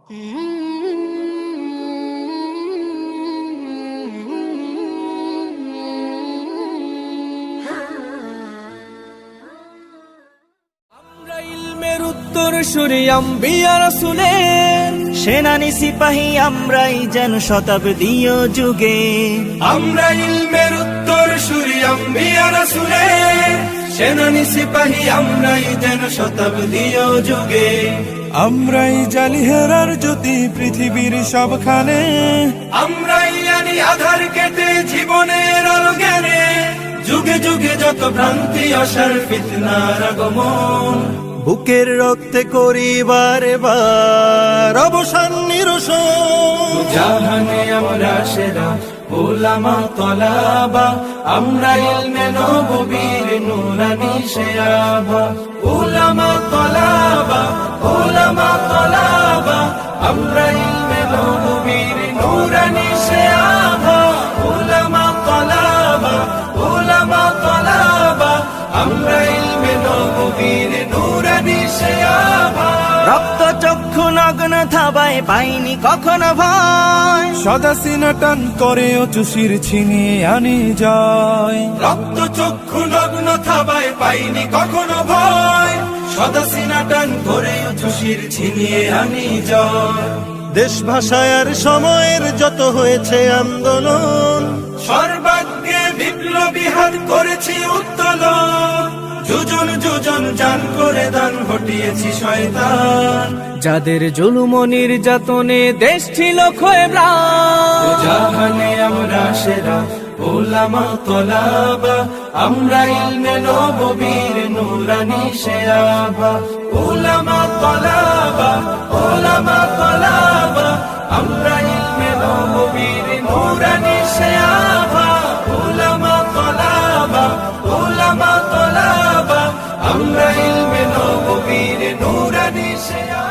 আমরা ইলমের উত্তরসূরি আম্বিয়া রাসূলের, সেনানি সিপাহী আমরাই যেন শতাব্দীয় যুগে। আমরা ইলমের উত্তরসূরি আম্বিয়া রাসূলের, সেনানি সিপাহী আমরাই যেন শতাব্দীয় যুগে। আমরাই জালি হেরার জ্যোতি পৃথিবীর সবখানে, আমরাই আনি আধার কেটে জীবনের আলো জ্ঞানে। যুগে যুগে যত ভ্রান্তি আসার ফিতনার আগমন, বুকের রক্তে করিবার বার অবসান নিরসন। জাহানে আমরা সেরা উলামা তলাবা, আমরা ইলমে নববীর নুরানি শেয়াবা। উলামা তলাবা, উলামা তলাবা, আমরা ইলমে নববীর নুরানি শেয়াবা। উলামা তলাবা, উলামা তলাবা, আমরা ইলমে নববীর নুরানি শেয়াবা। রক্ত চক্ষু নগ্ন থাবায় পাইনি কখনো ভয়, সদা সিনা টান করে চুষির ছিনিয়ে আনি যায়। রক্ত চক্ষু নগ্ন থাবায় পাইনি কখনো ভয়, সদা সিনা টান করে চুষির ছিনিয়ে আনি জয়। দেশ ভাষায় আর সময়ের যত হয়েছে আন্দোলন, সর্বাগ্রে বিপ্লবী হাত করেছি উত্তোলন। যোজন যোজন জান করে দান হটিয়েছি শয়তান, যাদের জুলুম ও নির্যাতনে দেশ ছিল ক্ষয়ে ম্লান। জাহানে আমরা সেরা উলামা তলাবা, আমরা ইলমে নববীর নুরানি শেয়াবা। উলামা তলাবা, উলামা তলাবা, আমরা ইলমে নববীর নুরানি শেয়াবা। উলামা তলাবা, উলামা তলাবা, আমরা ইলমে নববীর নুরানি শেয়াবা।